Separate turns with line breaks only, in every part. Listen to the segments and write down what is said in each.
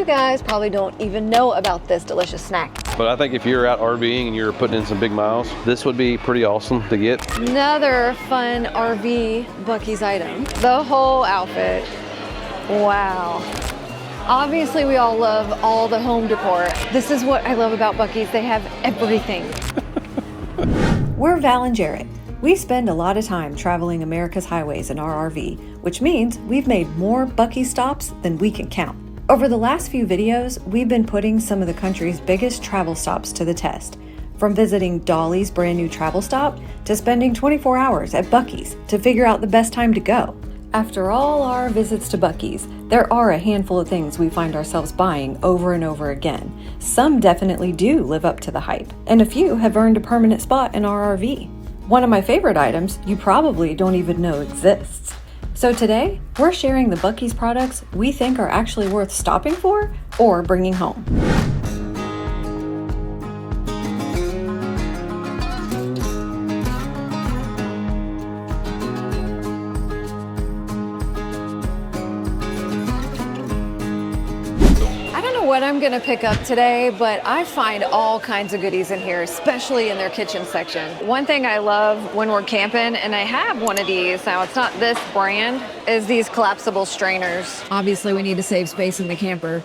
you guys probably don't even know about this delicious snack.
But I think if you're out RVing and you're putting in some big miles, this would be pretty awesome to get.
Another fun RV Buc-ee's item. The whole outfit. Wow. Obviously, we all love all the home decor. This is what I love about Buc-ee's. They have everything.
We're Val and Jarrett. We spend a lot of time traveling America's highways in our RV, which means we've made more Buc-ee stops than we can count. Over the last few videos, we've been putting some of the country's biggest travel stops to the test. From visiting Dolly's brand new travel stop to spending 24 hours at Buc-ee's to figure out the best time to go. After all our visits to Buc-ee's, there are a handful of things we find ourselves buying over and over again. Some definitely do live up to the hype, and a few have earned a permanent spot in our RV. One of my favorite items you probably don't even know exists. So today, we're sharing the Buc-ee's products we think are actually worth stopping for or bringing home.
What I'm gonna pick up today, but I find all kinds of goodies in here, especially in their kitchen section. One thing I love when we're camping, and I have one of these, now it's not this brand, is these collapsible strainers. Obviously we need to save space in the camper.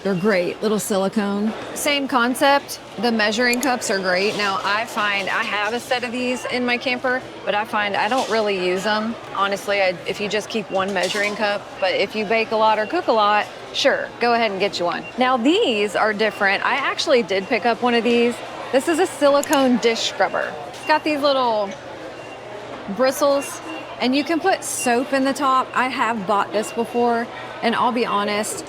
They're great, little silicone. Same concept, the measuring cups are great. Now I find I have a set of these in my camper, but I find I don't really use them. Honestly, if you just keep one measuring cup, but if you bake a lot or cook a lot, sure, go ahead and get you one. Now these are different. I actually did pick up one of these. This is a silicone dish scrubber. It's got these little bristles and you can put soap in the top. I have bought this before and I'll be honest,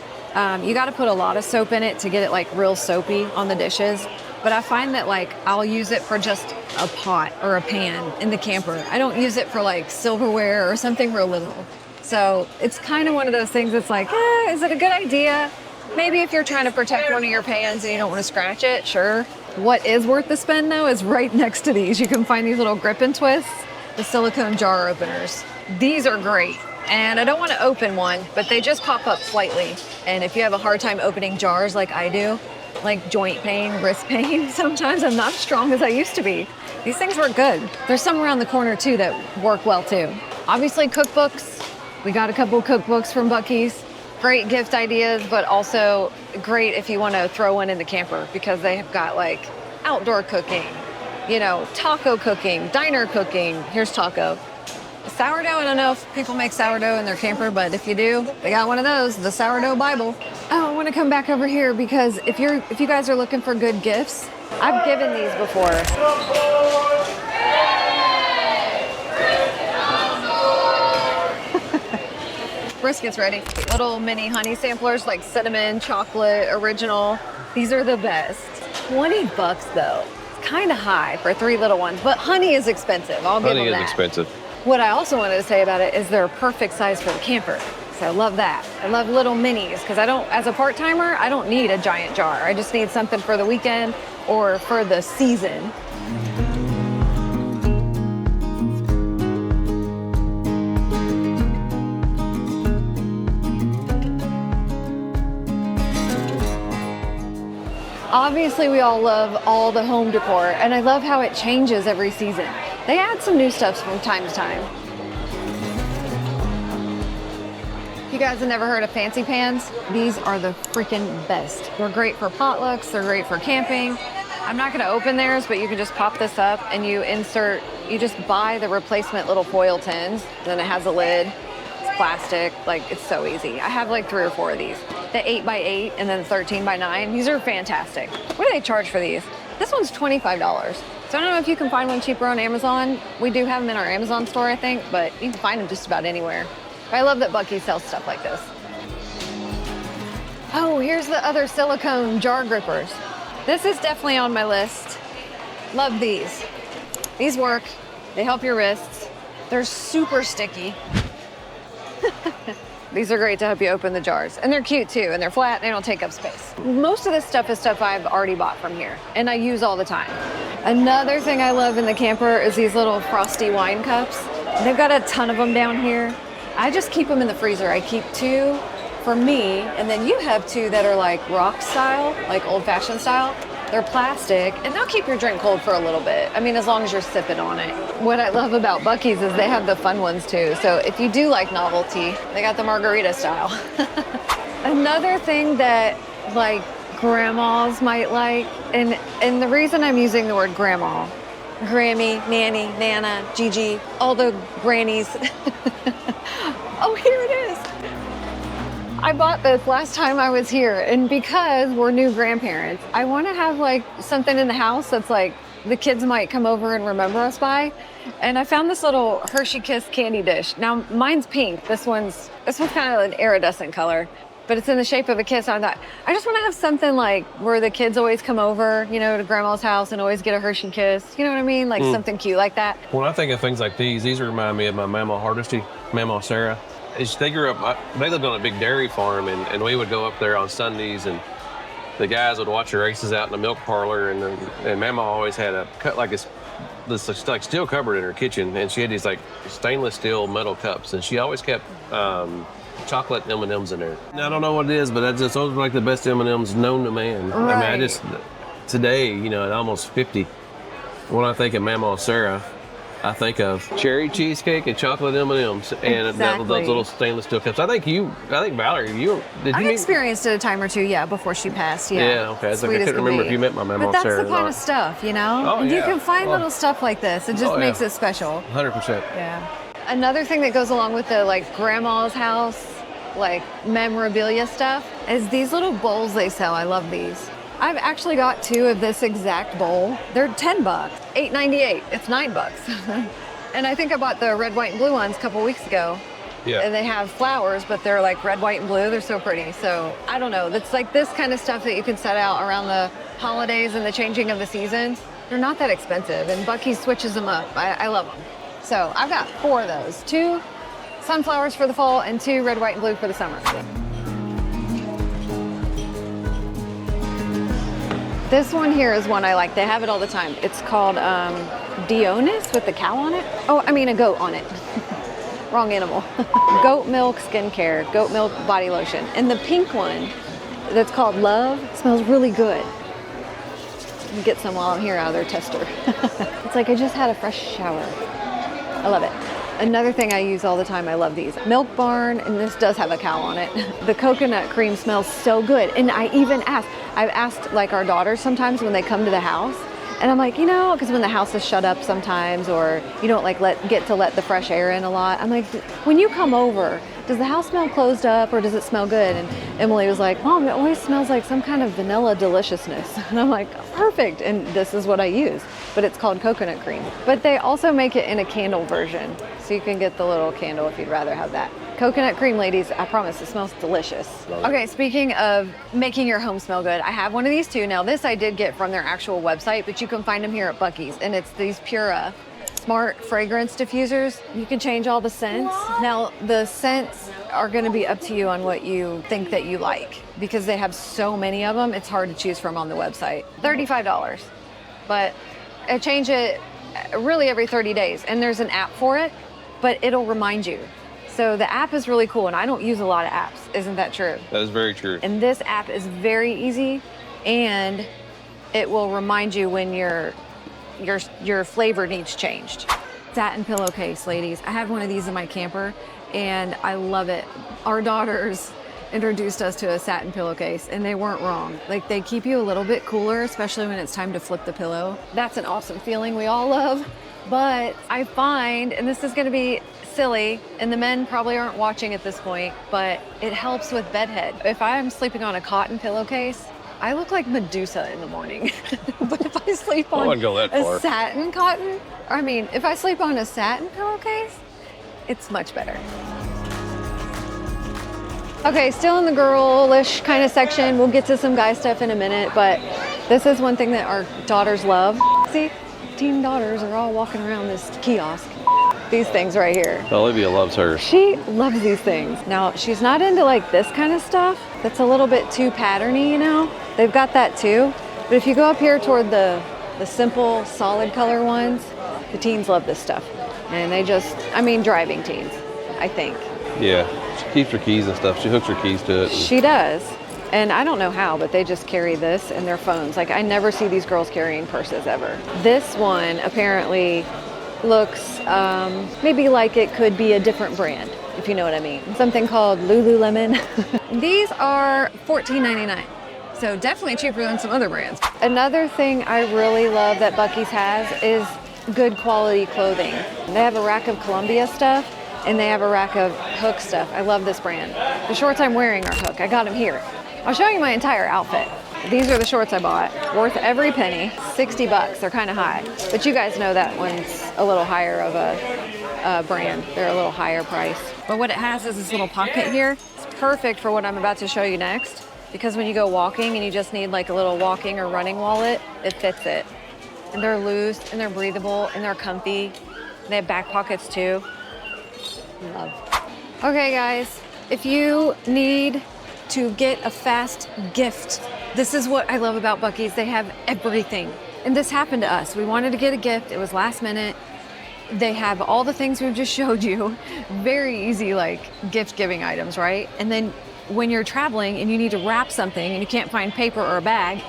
you got to put a lot of soap in it to get it like real soapy on the dishes. But I find that like I'll use it for just a pot or a pan in the camper. I don't use it for like silverware or something real little. So it's kind of one of those things that's like, is it a good idea? Maybe if you're trying to protect one of your pans and you don't want to scratch it, sure. What is worth the spend though is right next to these. You can find these little grip and twists, the silicone jar openers. These are great. And I don't want to open one, but they just pop up slightly. And if you have a hard time opening jars like I do, like joint pain, wrist pain, sometimes I'm not as strong as I used to be. These things work good. There's some around the corner too that work well too. Obviously cookbooks. We got a couple cookbooks from Buc-ee's. Great gift ideas, but also great if you want to throw one in the camper because they have got like outdoor cooking, you know, taco cooking, diner cooking. Here's taco. Sourdough, I don't know if people make sourdough in their camper, but if you do, they got one of those, the sourdough Bible. Oh, I want to come back over here because if you guys are looking for good gifts, I've given these before. Brisket's ready. Little mini honey samplers like cinnamon, chocolate, original. These are the best. 20 bucks though. It's kind of high for 3 little ones, but honey is expensive. I'll give them that.
Honey is expensive.
What I also wanted to say about it is they're a perfect size for the camper. So I love that. I love little minis because as a part-timer, I don't need a giant jar. I just need something for the weekend or for the season. Obviously, we all love all the home decor, and I love how it changes every season. They add some new stuff from time to time. You guys have never heard of fancy pans? These are the freaking best. They're great for potlucks, they're great for camping. I'm not gonna open theirs, but you can just pop this up and you just buy the replacement little foil tins, then it has a lid. Plastic, like it's so easy. I have like 3 or 4 of these. The 8x8 and then 13x9. These are fantastic. What do they charge for these? This one's $25. So I don't know if you can find one cheaper on Amazon. We do have them in our Amazon store, I think, but you can find them just about anywhere. But I love that Buc-ee sells stuff like this. Oh, here's the other silicone jar grippers. This is definitely on my list. Love these. These work. They help your wrists. They're super sticky. These are great to help you open the jars. And they're cute too, and they're flat, they don't take up space. Most of this stuff is stuff I've already bought from here, and I use all the time. Another thing I love in the camper is these little frosty wine cups. They've got a ton of them down here. I just keep them in the freezer. I keep 2 for me, and then you have two that are like rock style, like old-fashioned style. They're plastic, and they'll keep your drink cold for a little bit. I mean, as long as you're sipping on it. What I love about Buc-ee's is they have the fun ones too. So if you do like novelty, they got the margarita style. Another thing that like grandmas might like, and the reason I'm using the word grandma, Grammy, Nanny, Nana, Gigi, all the grannies. Oh, here it is. I bought this last time I was here, and because we're new grandparents, I want to have like something in the house that's like the kids might come over and remember us by. And I found this little Hershey Kiss candy dish. Now mine's pink. This one's kind of an iridescent color, but it's in the shape of a kiss. I thought I just want to have something like where the kids always come over, you know, to grandma's house and always get a Hershey Kiss. You know what I mean? Like something cute like that.
When I think of things like these remind me of my Mama Hardesty, Mama Sarah. They grew up, they lived on a big dairy farm, and we would go up there on Sundays, and the guys would watch the races out in the milk parlor, and Mama always had a cut like this like steel cupboard in her kitchen, and she had these like stainless steel metal cups, and she always kept chocolate M&Ms in there. Now, I don't know what it is, but those are like the best M&Ms known to man.
Right.
I mean, today, you know, at almost 50, when I think of Mama Sarah, I think of cherry cheesecake and chocolate M&Ms and those little stainless steel cups. I think Valerie,
I've experienced it a time or two, before she passed.
Yeah, okay. I couldn't remember if you met my Mama
But that's
Sarah
the kind of stuff, you know?
Oh,
and
yeah.
you can find little stuff like this. It just makes it special.
100%.
Yeah. Another thing that goes along with the like grandma's house, like memorabilia stuff, is these little bowls they sell. I love these. I've actually got two of this exact bowl. They're $10, $8.98. It's $9. And I think I bought the red, white, and blue ones a couple weeks ago.
Yeah.
And they have flowers, but they're like red, white, and blue. They're so pretty. So I don't know. It's like this kind of stuff that you can set out around the holidays and the changing of the seasons. They're not that expensive, and Buc-ee's switches them up. I love them. So I've got 4 of those. 2 sunflowers for the fall and 2 red, white, and blue for the summer. This one here is one I like. They have it all the time. It's called Dionys with the cow on it. Oh, I mean a goat on it. Wrong animal. Goat milk skincare, goat milk body lotion. And the pink one that's called Love smells really good. Get some while I'm here out of their tester. It's like I just had a fresh shower. I love it. Another thing I use all the time, I love these. Milk Barn, and this does have a cow on it. The coconut cream smells so good. And I've asked like our daughters sometimes when they come to the house, and I'm like, you know, because when the house is shut up sometimes, or you don't like get to let the fresh air in a lot. I'm like, when you come over, does the house smell closed up or does it smell good? And Emily was like, Mom, it always smells like some kind of vanilla deliciousness. And I'm like, perfect. And this is what I use, but it's called coconut cream. But they also make it in a candle version. So you can get the little candle if you'd rather have that. Coconut cream, ladies, I promise, it smells delicious. Okay, speaking of making your home smell good, I have one of these too. Now this I did get from their actual website, but you can find them here at Buc-ee's, and it's these Pura Smart Fragrance Diffusers. You can change all the scents. Now the scents are gonna be up to you on what you think that you like, because they have so many of them, it's hard to choose from on the website. $35, but I change it really every 30 days, and there's an app for it, but it'll remind you. So the app is really cool, and I don't use a lot of apps. Isn't that true?
That is very true.
And this app is very easy, and it will remind you when your flavor needs changed. Satin pillowcase, ladies. I have one of these in my camper, and I love it. Our daughters introduced us to a satin pillowcase, and they weren't wrong. Like, they keep you a little bit cooler, especially when it's time to flip the pillow. That's an awesome feeling we all love. But I find, and this is gonna be silly, and the men probably aren't watching at this point, but it helps with bedhead. If I'm sleeping on a cotton pillowcase, I look like Medusa in the morning. But if I sleep on a satin cotton, if I sleep on a satin pillowcase, it's much better. Okay, still in the girlish kind of section. We'll get to some guy stuff in a minute, but this is one thing that our daughters love. See, teen daughters are all walking around this kiosk. These things right here.
Olivia loves hers.
She loves these things. Now, she's not into like this kind of stuff. That's a little bit too patterny, you know? They've got that too. But if you go up here toward the simple, solid color ones, the teens love this stuff. And they just, driving teens, I think.
Yeah. She keeps her keys and stuff. She hooks her keys to it.
She does. And I don't know how, but they just carry this in their phones. Like, I never see these girls carrying purses ever. This one apparently looks maybe like it could be a different brand, if you know what I mean. Something called Lululemon. These are $14.99. So definitely cheaper than some other brands. Another thing I really love that Buc-ee's has is good quality clothing. They have a rack of Columbia stuff and they have a rack of Hook stuff. I love this brand. The shorts I'm wearing are Hook. I got them here. I'll show you my entire outfit. These are the shorts I bought, worth every penny, 60 bucks. They're kind of high, but you guys know that one's a little higher of a brand. They're a little higher price. But what it has is this little pocket here. It's perfect for what I'm about to show you next, because when you go walking and you just need like a little walking or running wallet, it fits it. And they're loose and they're breathable and they're comfy. They have back pockets too. Love. Okay guys, if you need to get a fast gift, this is what I love about Buc-ee's. They have everything. And this happened to us. We wanted to get a gift. It was last minute. They have all the things we've just showed you. Very easy, like gift giving items, right? And then when you're traveling and you need to wrap something and you can't find paper or a bag,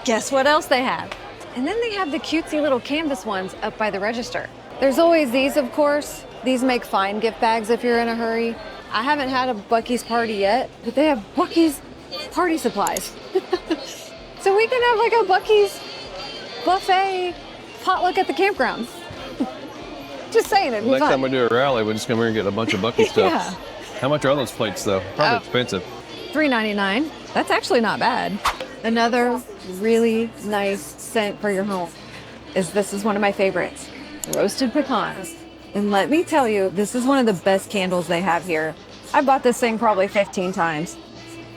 guess what else they have? And then they have the cutesy little canvas ones up by the register. There's always these, of course. These make fine gift bags if you're in a hurry. I haven't had a Buc-ee's party yet, but they have Buc-ee's party supplies. So we can have like a Buc-ee's buffet potluck at the campground. Just saying, it'd be
Next
fun.
time we do a rally, we'll just come here and get a bunch of Buc-ee stuff.
Yeah.
How much are those plates though? Probably expensive.
$3.99. That's actually not bad. Another really nice scent for your home is this is one of my favorites, roasted pecans. And let me tell you, this is one of the best candles they have here. I bought this thing probably 15 times.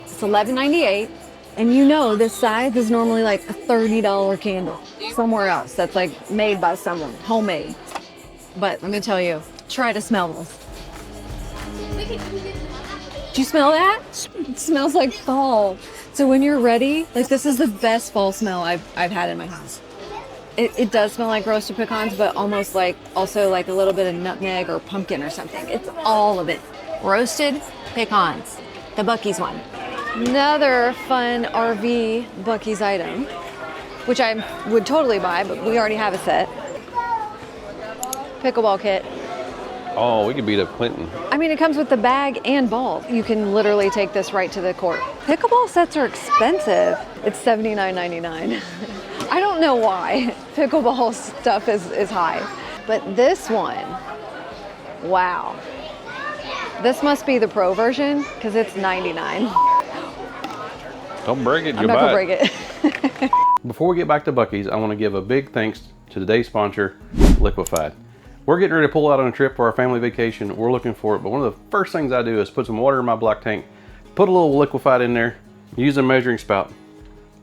It's $11.98. And you know this size is normally like a $30 candle somewhere else that's like made by someone, homemade. But let me tell you, try to smell this. Do you smell that? It smells like fall. So when you're ready, like this is the best fall smell I've had in my house. It does smell like roasted pecans, but almost like also like a little bit of nutmeg or pumpkin or something. It's all of it. Roasted pecans, the Buc-ee's one. Another fun RV Buc-ee's item, which I would totally buy, but we already have a set. Pickleball kit.
Oh, we could beat up Clinton.
I mean, it comes with the bag and ball. You can literally take this right to the court. Pickleball sets are expensive. It's $79.99. I don't know why pickleball stuff is high, but this one, wow. This must be the pro version because it's $99.
Don't break it,
I'm not gonna break it.
Before we get back to Buc-ee's, I want to give a big thanks to today's sponsor, Liquefied. We're getting ready to pull out on a trip for our family vacation. We're looking for it, but one of the first things I do is put some water in my black tank, put a little Liquefied in there, use a measuring spout.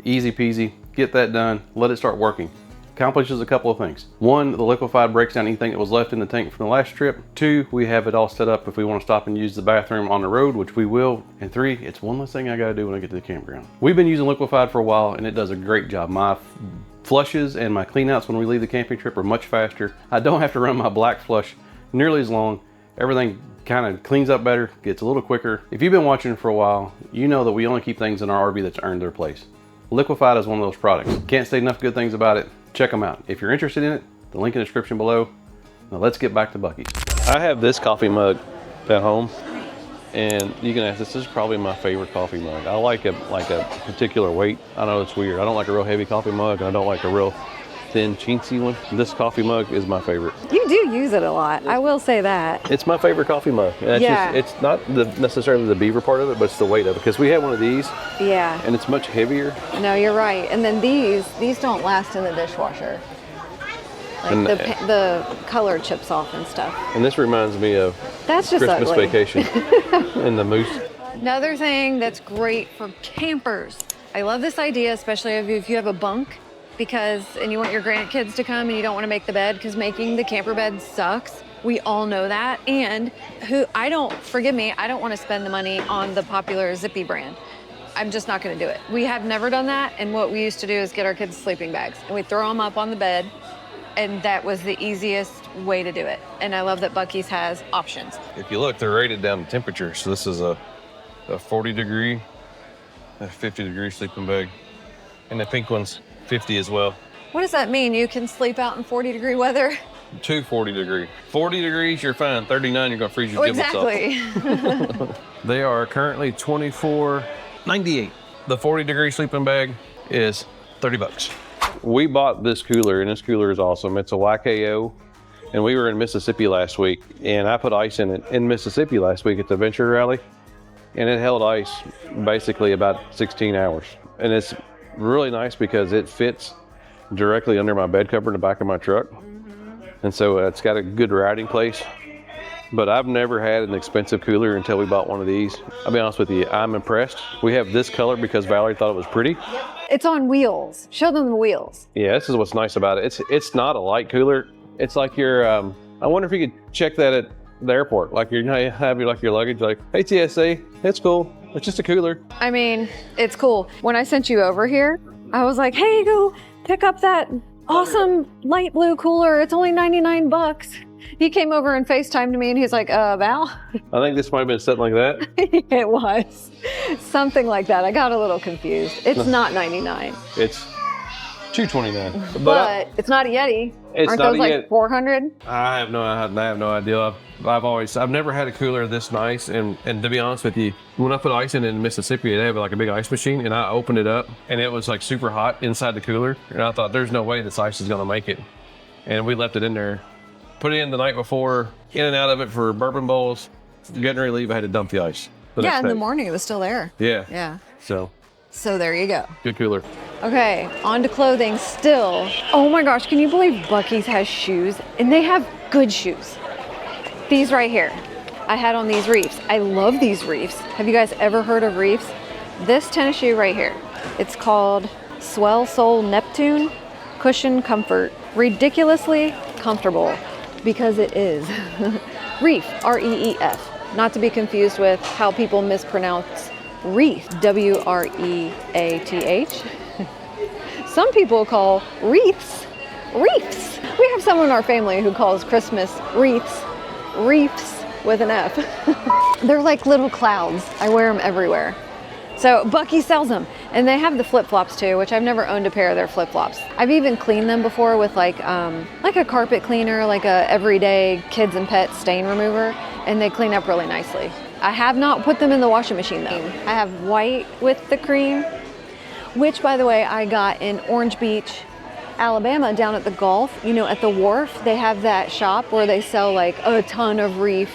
Easy peasy, get that done, let it start working. Accomplishes a couple of things. One, the Liquefied breaks down anything that was left in the tank from the last trip. Two, we have it all set up if we want to stop and use the bathroom on the road, which we will. And three, it's one less thing I gotta do when I get to the campground. We've been using Liquefied for a while and it does a great job. My flushes and my cleanouts when we leave the camping trip are much faster. I don't have to run my black flush nearly as long. Everything kind of cleans up better, gets a little quicker. If you've been watching for a while, you know that we only keep things in our RV that's earned their place. Liquefied is one of those products. Can't say enough good things about it. Check them out. If you're interested in it, the link in the description below. Now let's get back to Buc-ee's. I have this coffee mug at home, and you can ask, this is probably my favorite coffee mug. I like a particular weight. I know it's weird. I don't like a real heavy coffee mug, and I don't like a real thin, chintzy one. This coffee mug is my favorite.
You do use it a lot. I will say that.
It's my favorite coffee mug. And
Yeah.
it's not necessarily the beaver part of it, but it's the weight of it. Because we have one of these,
Yeah.
and it's much heavier.
No, you're right. And then these don't last in the dishwasher. Like
And-
the color chips off and stuff.
And this reminds me of
That's just
Christmas
ugly.
vacation and the moose.
Another thing that's great for campers. I love this idea, especially if you have a bunk, and you want your grandkids to come and you don't want to make the bed because making the camper bed sucks. We all know that. And I don't want to spend the money on the popular Zippy brand. I'm just not going to do it. We have never done that. And what we used to do is get our kids sleeping bags and we throw them up on the bed. And that was the easiest way to do it. And I love that Buc-ee's has options.
If you look, they're rated down to temperature. So this is a 40 degree, a 50 degree sleeping bag. And the pink one's 50 as well.
What does that mean? You can sleep out in 40-degree weather?
To 40 degree. 40 degrees, you're fine. 39, you're gonna freeze your giblets
Exactly.
They are currently $24.98. The 40 degree sleeping bag is $30. We bought this cooler, and this cooler is awesome. It's a YKO, and we were in Mississippi last week, and I put ice in it in Mississippi last week at the Venture Rally, and it held ice basically about 16 hours. And it's really nice because it fits directly under my bed cover in the back of my truck. And so it's got a good riding place. But I've never had an expensive cooler until we bought one of these. I'll be honest with you, I'm impressed. We have this color because Valerie thought it was pretty.
It's on wheels. Show them the wheels.
Yeah, this is what's nice about it. It's not a light cooler. It's like your, I wonder if you could check that at the airport. Like you have your luggage, like, hey TSA, it's cool. It's just a cooler.
I mean, it's cool. When I sent you over here, I was like, hey, go pick up that awesome light blue cooler. It's only 99 bucks. He came over and FaceTimed me and he's like, Val?
I think this might have been something like that.
It was. Something like that. I got a little confused. It's not 99.
It's $229.
But it's not a Yeti.
It's
Aren't
not
those
a
like
Yeti.
400?
I have no idea. I've never had a cooler this nice, and to be honest with you, when I put ice in Mississippi, they have like a big ice machine, and I opened it up, and it was like super hot inside the cooler, and I thought there's no way this ice is gonna make it, and we left it in there, put it in the night before, in and out of it for bourbon bowls, getting ready to leave, I had to dump the ice.
Yeah, in the morning it was still there.
Yeah.
Yeah.
So
there you go.
good cooler.
Okay, on to clothing still. Oh my gosh, can you believe Buc-ee's has shoes? And they have good shoes. These right here. I had on these reefs. I love these reefs. Have you guys ever heard of reefs? This tennis shoe right here. It's called Swell Sole Neptune Cushion Comfort. Ridiculously comfortable because it is. Reef, R-E-E-F. Not to be confused with how people mispronounce wreath, W-R-E-A-T-H. Some people call wreaths, reefs. We have someone in our family who calls Christmas wreaths, reefs with an F. They're like little clouds. I wear them everywhere. So Buc-ee sells them, and they have the flip-flops too, which I've never owned a pair of their flip-flops. I've even cleaned them before with like a carpet cleaner, like a everyday kids and pets stain remover, and they clean up really nicely. I have not put them in the washing machine though. I have white with the cream, which by the way, I got in Orange Beach, Alabama, down at the Gulf. You know, at the wharf, they have that shop where they sell like a ton of reef,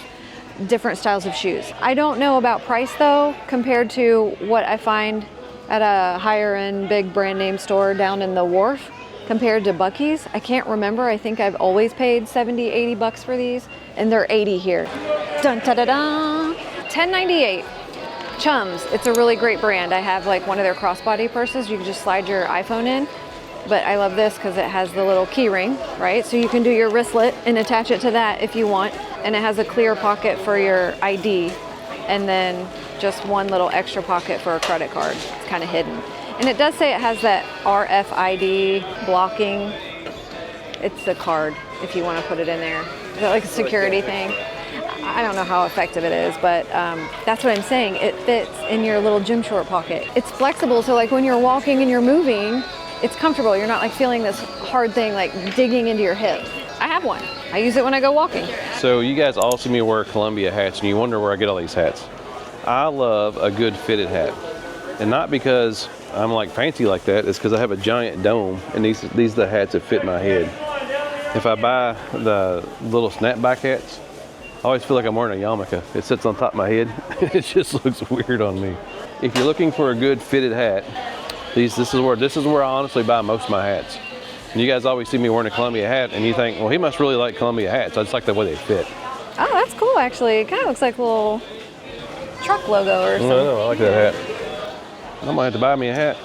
different styles of shoes. I don't know about price though, compared to what I find at a higher end big brand name store down in the wharf compared to Buc-ee's. I can't remember. I think I've always paid 70, 80 bucks for these, and they're 80 here. Dun da da da. $10.98. Chums, it's a really great brand. I have like one of their crossbody purses. You can just slide your iPhone in. But I love this because it has the little key ring, right? So you can do your wristlet and attach it to that if you want. And it has a clear pocket for your ID. And then just one little extra pocket for a credit card. It's kind of hidden. And it does say it has that RFID blocking. It's a card if you want to put it in there. Is that like a security thing? I don't know how effective it is, but that's what I'm saying. It fits in your little gym short pocket. It's flexible, so like when you're walking and you're moving, it's comfortable. You're not like feeling this hard thing like digging into your hip. I have one. I use it when I go walking.
So you guys all see me wear Columbia hats, and you wonder where I get all these hats. I love a good fitted hat, and not because I'm like fancy like that. It's because I have a giant dome, and these are the hats that fit my head. If I buy the little snapback hats, I always feel like I'm wearing a yarmulke. It sits on top of my head. It just looks weird on me. If you're looking for a good fitted hat, this is where I honestly buy most of my hats. And you guys always see me wearing a Columbia hat, and you think, well, he must really like Columbia hats. I just like the way they fit.
Oh, that's cool actually. It kind of looks like a little truck logo or something.
I know, I like that hat. I might have to buy me a hat.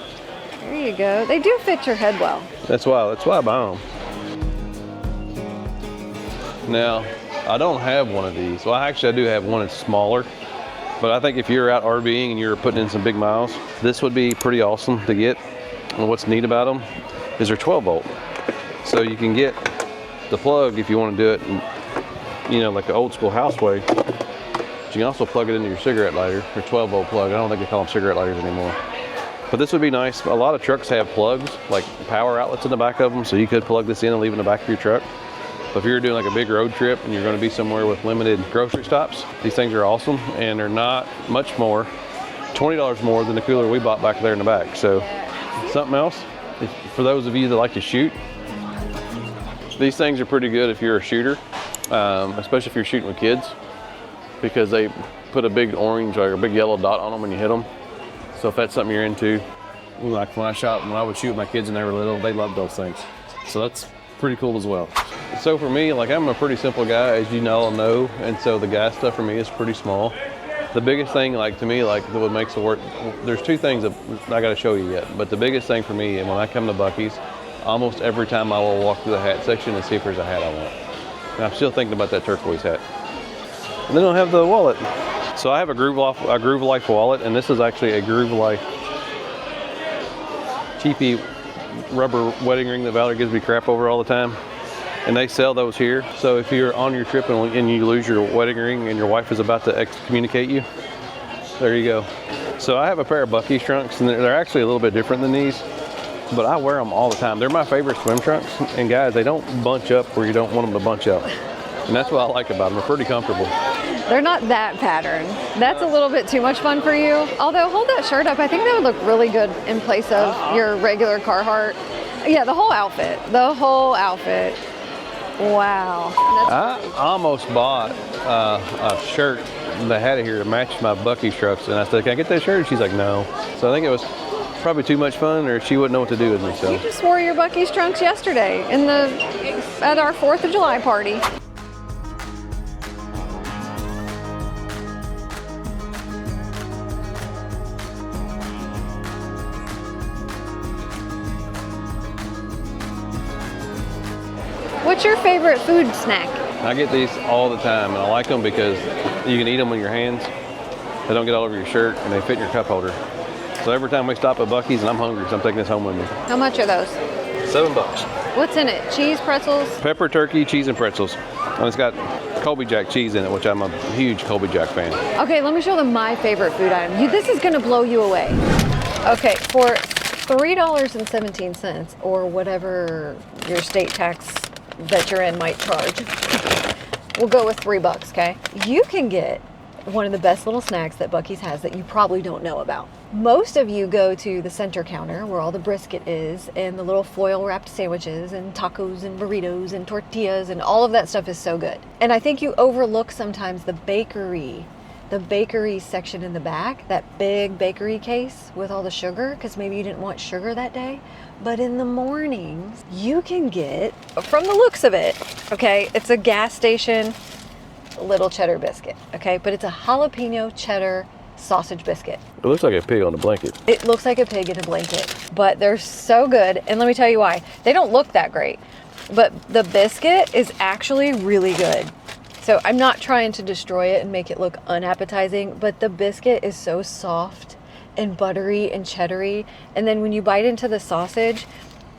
There you go. They do fit your head well.
That's why I buy them. Now, I don't have one of these. Well, actually, I do have one that's smaller. But I think if you're out RVing and you're putting in some big miles, this would be pretty awesome to get. And what's neat about them is they're 12 volt. So you can get the plug if you want to do it, you know, like the old school house way. But you can also plug it into your cigarette lighter, or 12-volt plug. I don't think they call them cigarette lighters anymore. But this would be nice. A lot of trucks have plugs, like power outlets in the back of them, so you could plug this in and leave it in the back of your truck. So if you're doing like a big road trip and you're going to be somewhere with limited grocery stops, these things are awesome, and they're not much more, $20 more than the cooler we bought back there in the back. So something else, for those of you that like to shoot, these things are pretty good if you're a shooter, especially if you're shooting with kids, because they put a big orange or a big yellow dot on them when you hit them. So if that's something you're into, like when I would shoot my kids when they were little, they loved those things. So that's pretty cool as well. So for me, like, I'm a pretty simple guy, as you all know, and so the gas stuff for me is pretty small. The biggest thing, like, to me, like, that what makes it work, there's two things that I got to show you yet, but the biggest thing for me, and when I come to Buc-ee's, almost every time I will walk through the hat section and see if there's a hat I want. And I'm still thinking about that turquoise hat. And then I'll have the wallet. So I have a Groove Life wallet, and this is actually a Groove Life cheapy rubber wedding ring that Valerie gives me crap over all the time. And they sell those here. So if you're on your trip and you lose your wedding ring and your wife is about to excommunicate you, there you go. So I have a pair of Buc-ee trunks, and they're actually a little bit different than these, but I wear them all the time. They're my favorite swim trunks, and guys, they don't bunch up where you don't want them to bunch up. And that's what I like about them. They're pretty comfortable.
They're not that patterned. That's a little bit too much fun for you. Although, hold that shirt up. I think that would look really good in place of your regular Carhartt. Yeah, the whole outfit. The whole outfit. Wow.
I almost bought a shirt that had it here to match my Buc-ee trucks, and I said, "Can I get that shirt?" And she's like, "No." So I think it was probably too much fun, or she wouldn't know what to do with me. So
you just wore your Buc-ee's trunks yesterday at our 4th of July party. What's your favorite food snack?
I get these all the time, and I like them because you can eat them in your hands. They don't get all over your shirt, and they fit in your cup holder. So every time we stop at Buc-ee's and I'm hungry, so I'm taking this home with me.
How much are those?
$7.
What's in it? Cheese, pretzels?
Pepper, turkey, cheese, and pretzels. And it's got Colby Jack cheese in it, which I'm a huge Colby Jack fan.
Okay, let me show them my favorite food item. This is gonna blow you away. Okay, for $3.17, or whatever your state tax that you're in might charge, we'll go with $3, okay? You can get one of the best little snacks that Buc-ee's has that you probably don't know about. Most of you go to the center counter where all the brisket is, and the little foil wrapped sandwiches and tacos and burritos and tortillas, and all of that stuff is so good. And I think you overlook sometimes the bakery section in the back, that big bakery case with all the sugar, because maybe you didn't want sugar that day. But in the mornings, you can get, from the looks of it, okay, it's a gas station little cheddar biscuit, okay, but it's a jalapeno cheddar sausage biscuit.
It looks like a pig on a blanket.
It looks like a pig in a blanket, but they're so good. And let me tell you why. They don't look that great, but the biscuit is actually really good. So I'm not trying to destroy it and make it look unappetizing, but the biscuit is so soft and buttery and cheddary. And then when you bite into the sausage,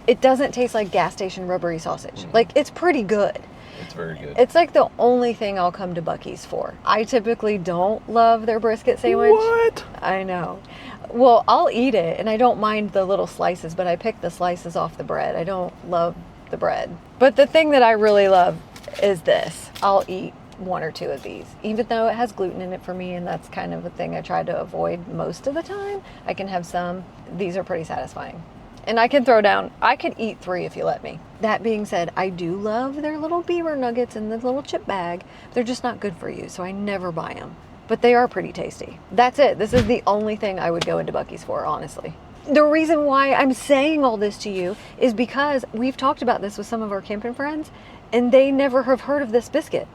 it doesn't taste like gas station rubbery sausage. Like, it's pretty good.
It's very good.
It's like the only thing I'll come to Buc-ee's for. I typically don't love their brisket sandwich.
What?
I know. Well, I'll eat it, and I don't mind the little slices, but I pick the slices off the bread. I don't love the bread. But the thing that I really love is this. I'll eat one or two of these, even though it has gluten in it for me, and that's kind of a thing I try to avoid most of the time. I can have some. These are pretty satisfying. And I can eat 3 if you let me. That being said, I do love their little beaver nuggets in the little chip bag. They're just not good for you, so I never buy them. But they are pretty tasty. That's it. This is the only thing I would go into Buc-ee's for, honestly. The reason why I'm saying all this to you is because we've talked about this with some of our camping friends, and they never have heard of this biscuit.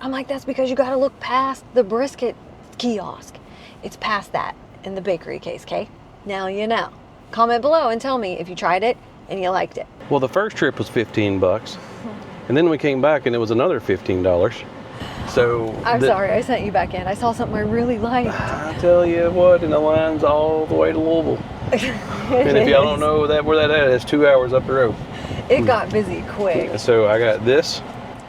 I'm like, that's because you gotta look past the brisket kiosk. It's past that in the bakery case, okay? Now you know. Comment below and tell me if you tried it and you liked it.
Well, the first trip was $15, and then we came back and it was another $15. So
I'm sorry, I sent you back in. I saw something I really liked.
I tell you what, and the line's all the way to Louisville. And if y'all don't know where that at, it's 2 hours up the road.
It got busy quick.
So I got this.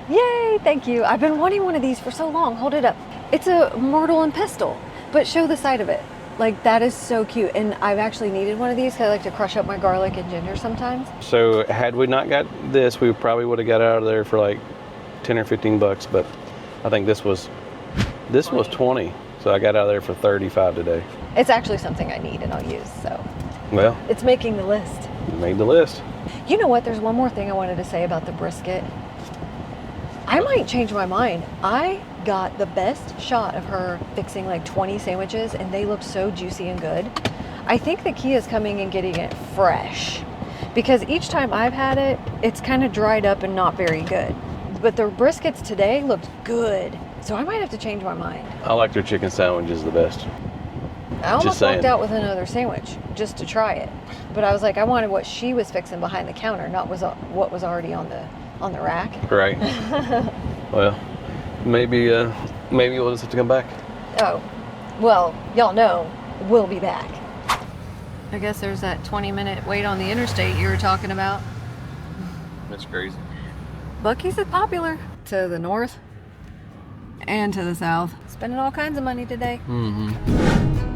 Yay, thank you. I've been wanting one of these for so long. Hold it up. It's a myrtle and pistil, but show the side of it. Like, that is so cute. And I've actually needed one of these because I like to crush up my garlic and ginger sometimes.
So had we not got this, we probably would have got out of there for like 10 or 15 bucks, but I think this was 20. So I got out of there for 35 today.
It's actually something I need and I'll use, so.
Well,
It's making the list.
made the list.
You know what? There's one more thing I wanted to say about the brisket. I might change my mind. I got the best shot of her fixing like 20 sandwiches and they looked so juicy and good. I think the key is coming and getting it fresh, because each time I've had it, it's kind of dried up and not very good. But the briskets today looked good. So I might have to change my mind.
I like their chicken sandwiches the best.
I almost
Just saying.
walked out with another sandwich just to try it. But I was like, I wanted what she was fixing behind the counter, not what was already on the rack.
Right. Well, maybe we'll just have to come back.
Oh, well, y'all know we'll be back. I guess there's that 20-minute wait on the interstate you were talking about.
That's crazy.
Buc-ee's is popular to the north and to the south. Spending all kinds of money today.
Mm-hmm.